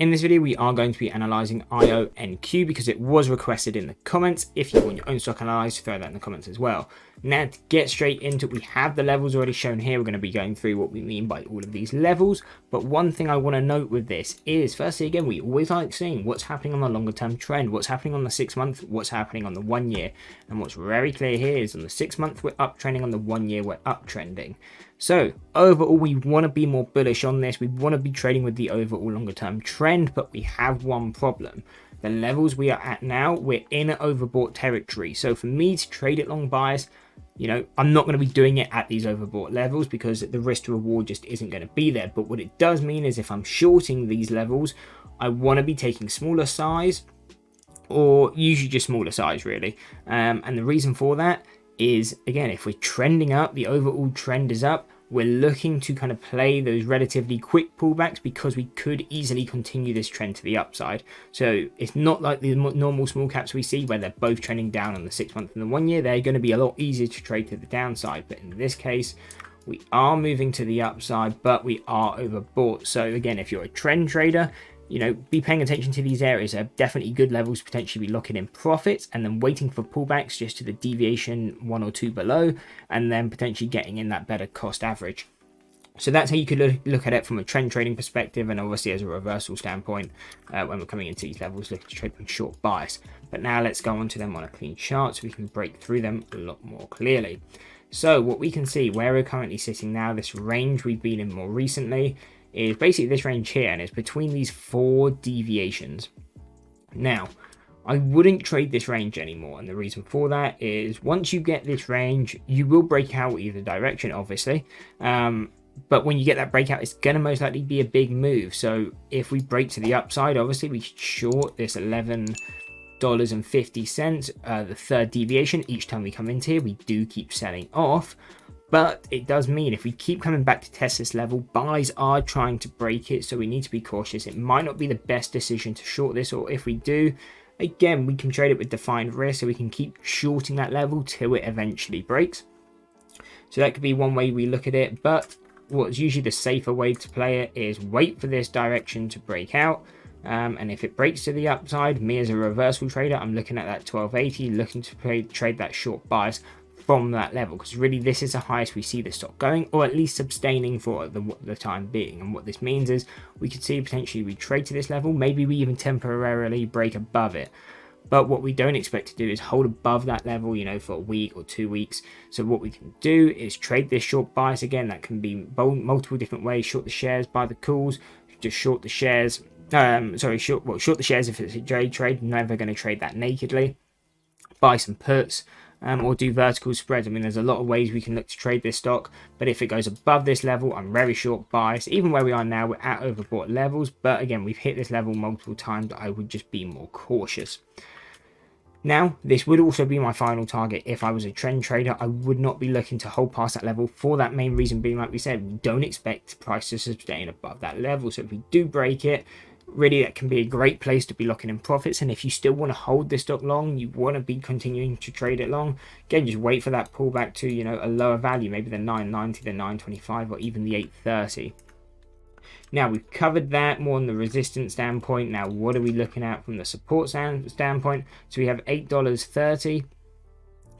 In this video, we are going to be analysing IonQ because it was requested in the comments. If you want your own stock analysed, throw that in the comments as well. Now, to get straight into it, we have the levels already shown here. We're going to be going through what we mean by all of these levels. But one thing I want to note with this is, firstly, again, we always like seeing what's happening on the longer term trend, what's happening on the 6 month, what's happening on the 1 year. And what's very clear here is on the 6 month, we're uptrending, on the 1 year, we're uptrending. So overall, we want to be more bullish on this. We want to be trading with the overall longer term trend, but we have one problem. The levels we are at now, we're in overbought territory. So for me to trade it long bias, I'm not going to be doing it at these overbought levels because the risk to reward just isn't going to be there. But what it does mean is if I'm shorting these levels, I want to be taking smaller size, or usually just smaller size really. And the reason for that is, again, if we're trending up, the overall trend is up, we're looking to kind of play those relatively quick pullbacks because we could easily continue this trend to the upside. So it's not like the normal small caps we see where they're both trending down on the 6 month and the 1 year. They're going to be a lot easier to trade to the downside. But in this case, we are moving to the upside, but we are overbought. So again, if you're a trend trader, be paying attention to these areas. They're definitely good levels to potentially be locking in profits and then waiting for pullbacks just to the deviation 1 or 2 below, and then potentially getting in that better cost average. So that's how you could look at it from a trend trading perspective, and obviously as a reversal standpoint when we're coming into these levels, looking to trade them short bias. But now let's go on to them on a clean chart so we can break through them a lot more clearly. So what we can see where we're currently sitting now, this range we've been in more recently, is basically this range here, and it's between these 4 deviations. Now, I wouldn't trade this range anymore, and the reason for that is once you get this range, you will break out either direction, obviously. But when you get that breakout, it's going to most likely be a big move. So if we break to the upside, obviously we short this $11.50, the third deviation. Each time we come into here, we do keep selling off. But it does mean if we keep coming back to test this level, buys are trying to break it, so we need to be cautious. It might not be the best decision to short this, or if we do, again, we can trade it with defined risk, so we can keep shorting that level till it eventually breaks. So that could be one way we look at it, but what's usually the safer way to play it is wait for this direction to break out. And if it breaks to the upside, me as a reversal trader, I'm looking at that 1280, looking to trade that short bias from that level, because really this is the highest we see the stock going, or at least sustaining for the time being. And what this means is we could see potentially we trade to this level, maybe we even temporarily break above it. But what we don't expect to do is hold above that level, for a week or 2 weeks. So what we can do is trade this short bias. Again, that can be multiple different ways. Short the shares, buy the calls, just short the shares. Short the shares if it's a J trade. Never going to trade that nakedly. Buy some puts. Or do vertical spreads. I mean, there's a lot of ways we can look to trade this stock, but if it goes above this level, I'm very short bias. Even where we are now, we're at overbought levels, but again, we've hit this level multiple times. I would just be more cautious. Now, this would also be my final target. If I was a trend trader, I would not be looking to hold past that level, for that main reason being, like we said, we don't expect price to sustain above that level. So if we do break it, really that can be a great place to be locking in profits. And if you still want to hold this stock long, you want to be continuing to trade it long, again, just wait for that pullback to a lower value, maybe the 990, the 925, or even the 830. Now we've covered that more on the resistance standpoint. Now what are we looking at from the support standpoint? So we have $8.30.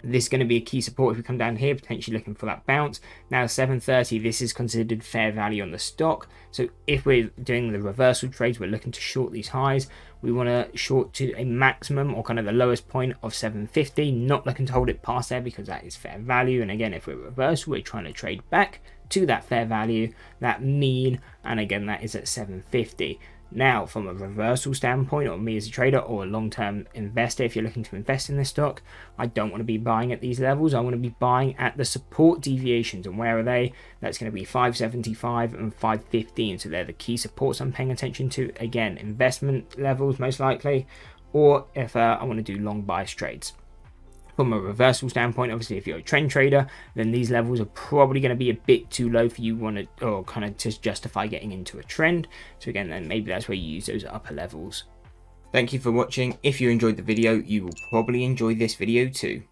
This is going to be a key support if we come down here, potentially looking for that bounce. Now 730, this is considered fair value on the stock. So if we're doing the reversal trades, we're looking to short these highs. We want to short to a maximum or kind of the lowest point of 750, not looking to hold it past there because that is fair value. And again, if we're reversal, we're trying to trade back to that fair value, that mean, and again, that is at 750. Now, from a reversal standpoint, or me as a trader or a long-term investor, if you're looking to invest in this stock, I don't want to be buying at these levels. I want to be buying at the support deviations. And where are they? That's going to be 575 and 515. So they're the key supports I'm paying attention to. Again, investment levels most likely, or if I want to do long bias trades. From a reversal standpoint, obviously, if you're a trend trader, then these levels are probably going to be a bit too low for you or kind of to justify getting into a trend. So again, then maybe that's where you use those upper levels. Thank you for watching. If you enjoyed the video, you will probably enjoy this video too.